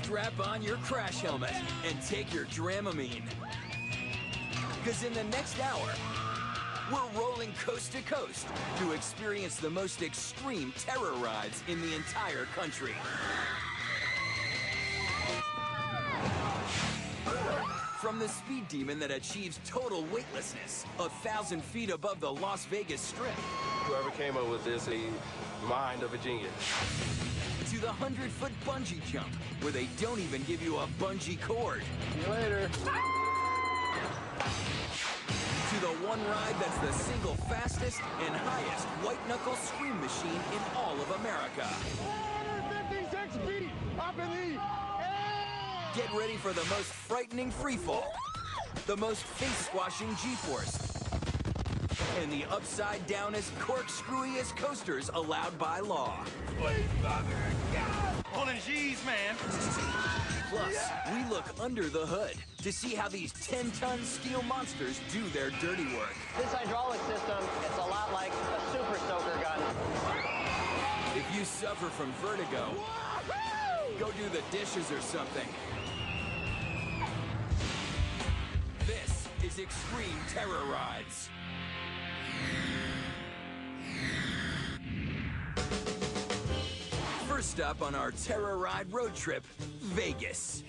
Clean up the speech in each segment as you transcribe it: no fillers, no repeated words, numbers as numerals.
strap on your crash helmet and take your Dramamine. Because in the next hour, we're rolling coast to coast to experience the most extreme terror rides in the entire country. From the speed demon that achieves total weightlessness 1,000 feet above the Las Vegas Strip. Whoever came up with this, the mind of a genius. To the 100-foot bungee jump, where they don't even give you a bungee cord. See you later. To the one ride that's the single fastest and highest white-knuckle scream machine in all of America. 456 feet up in the air! Get ready for the most frightening freefall, the most face-squashing G-force, and the upside-downest, corkscrewiest coasters allowed by law. Please, Mother God! Pulling G's, man. Plus, we look under the hood to see how these 10-ton steel monsters do their dirty work. This hydraulic system, it's a lot like a super soaker gun. If you suffer from vertigo, go do the dishes or something. This is Extreme Terror Rides. First up on our Terror Ride road trip, Vegas.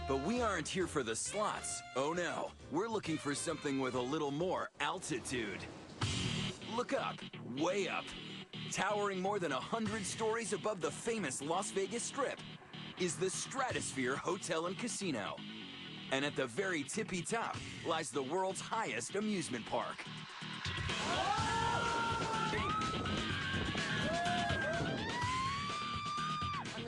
But we aren't here for the slots. Oh no, we're looking for something with a little more altitude. Look up, way up. Towering more than 100 stories above the famous Las Vegas Strip is the Stratosphere Hotel and Casino. And at the very tippy top lies the world's highest amusement park.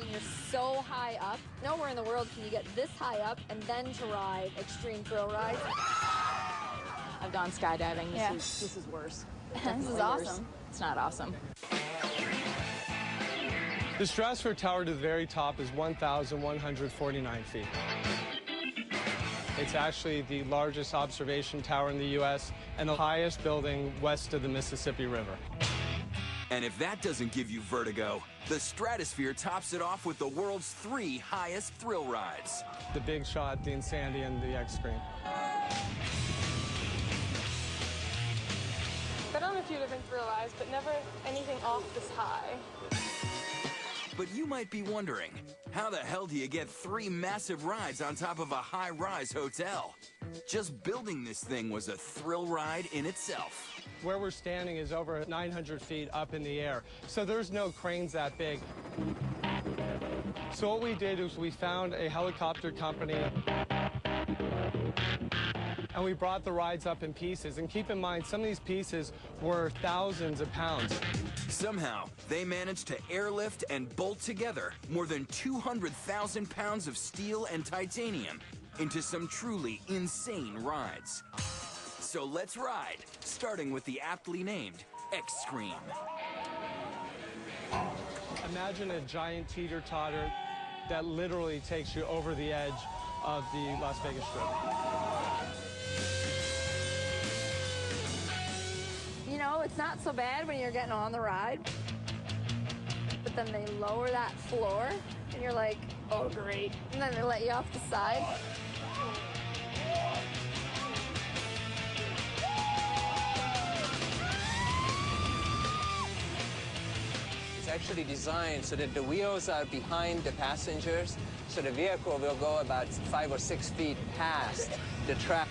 You're so high up. Nowhere in the world can you get this high up and then to ride extreme thrill rides. I've gone skydiving. This is worse. This is awesome. It's not awesome. The Stratosphere Tower to the very top is 1,149 feet. It's actually the largest observation tower in the U.S. and the highest building west of the Mississippi River. And if that doesn't give you vertigo, the Stratosphere tops it off with the world's 3 highest thrill rides. The Big Shot, the Insanity, and the X-Scream. Been on a few different thrill rides, but never anything off this high. But you might be wondering, how the hell do you get 3 massive rides on top of a high-rise hotel? Just building this thing was a thrill ride in itself. Where we're standing is over 900 feet up in the air, so there's no cranes that big. So what we did is we found a helicopter company, and we brought the rides up in pieces. And keep in mind, some of these pieces were thousands of pounds. Somehow, they managed to airlift and bolt together more than 200,000 pounds of steel and titanium into some truly insane rides. So let's ride, starting with the aptly named X-Scream. Imagine a giant teeter-totter that literally takes you over the edge of the Las Vegas Strip. You know, it's not so bad when you're getting on the ride, but then they lower that floor, and you're like, oh, great. And then they let you off the side. It's actually designed so that the wheels are behind the passengers, so the vehicle will go about 5 or 6 feet past the track.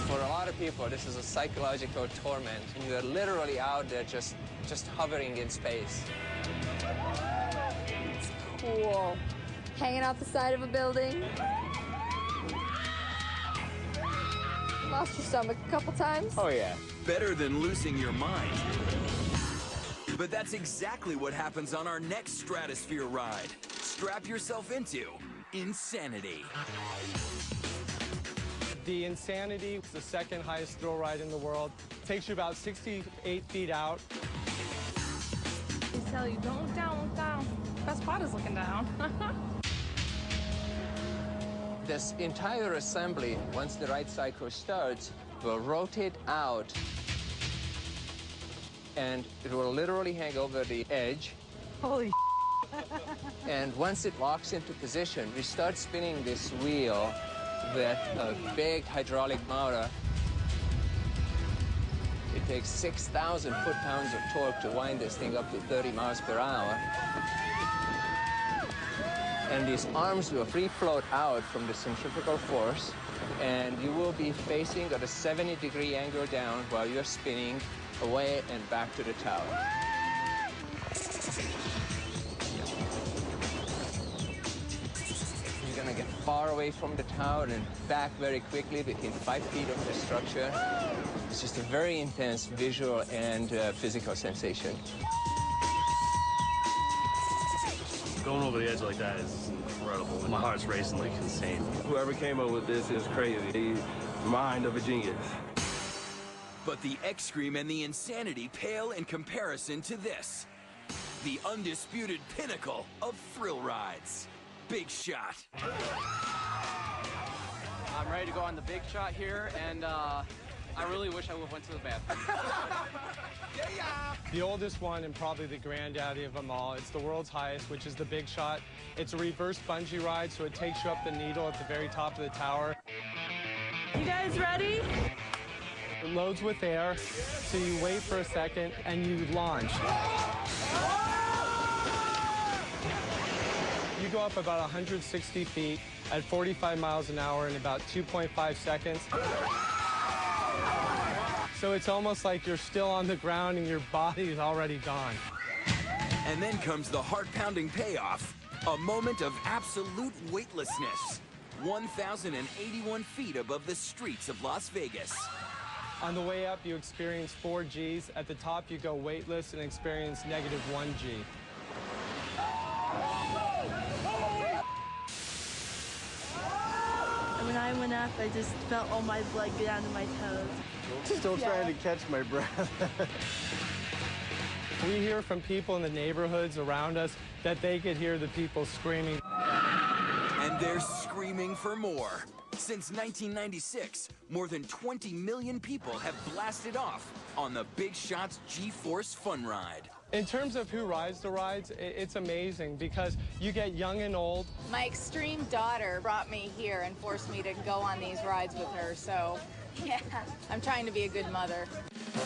For a lot of people, this is a psychological torment. And you're literally out there just hovering in space. It's cool. Hanging out the side of a building. Lost your stomach a couple times. Oh, yeah. Better than losing your mind. But that's exactly what happens on our next Stratosphere ride. Strap yourself into Insanity. The Insanity is the second highest thrill ride in the world. Takes you about 68 feet out. They tell you, don't look down, look down. Best spot is looking down. This entire assembly, once the ride cycle starts, will rotate out and it will literally hang over the edge. Holy And once it locks into position, we start spinning this wheel with a big hydraulic motor. It takes 6,000 foot-pounds of torque to wind this thing up to 30 miles per hour. And these arms will free float out from the centrifugal force, and you will be facing at a 70-degree angle down while you're spinning away and back to the tower. You're gonna get far away from the tower and back very quickly within 5 feet of the structure. It's just a very intense visual and physical sensation. Going over the edge like that is incredible. My heart's racing like insane. Whoever came up with this is crazy. The mind of a genius. But the extreme and the insanity pale in comparison to this. The undisputed pinnacle of thrill rides. Big Shot. I'm ready to go on the Big Shot here, and I really wish I would have went to the bathroom. The oldest one and probably the granddaddy of them all. It's the world's highest, which is the Big Shot. It's a reverse bungee ride, so it takes you up the needle at the very top of the tower. You guys ready? It loads with air, so you wait for a second and you launch. You go up about 160 feet at 45 miles an hour in about 2.5 seconds. So it's almost like you're still on the ground and your body is already gone. And then comes the heart-pounding payoff. A moment of absolute weightlessness. 1,081 feet above the streets of Las Vegas. On the way up, you experience 4 Gs. At the top, you go weightless and experience -1 G. When I went up, I just felt all my blood go down to my toes. Still trying to catch my breath. We hear from people in the neighborhoods around us that they could hear the people screaming. And they're screaming for more. Since 1996, more than 20 million people have blasted off on the Big Shot's G-Force Fun Ride. In terms of who rides the rides, it's amazing because you get young and old. My extreme daughter brought me here and forced me to go on these rides with her, so yeah, I'm trying to be a good mother.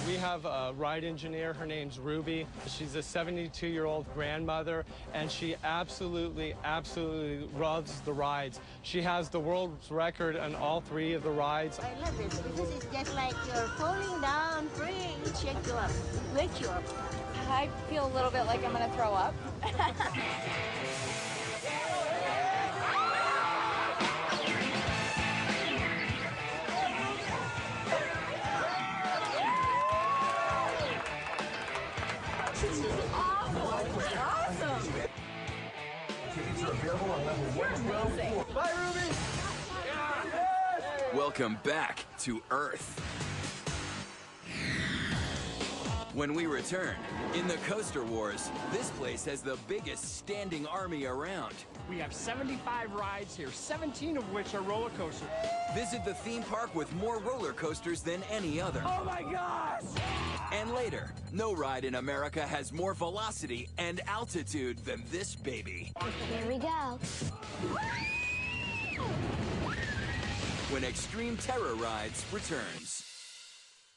We have a ride engineer, her name's Ruby. She's a 72-year-old grandmother, and she absolutely loves the rides. She has the world's record on all 3 of the rides. I love it because it's just like you're falling down, free, shake you up, wake you up. I feel a little bit like I'm gonna throw up. This is awesome. Tickets are available on level 112. Bye, Ruby! Welcome back to Earth. When we return, in the Coaster Wars, this place has the biggest standing army around. We have 75 rides here, 17 of which are roller coasters. Visit the theme park with more roller coasters than any other. Oh my gosh! And later, no ride in America has more velocity and altitude than this baby. Here we go. When Extreme Terror Rides returns.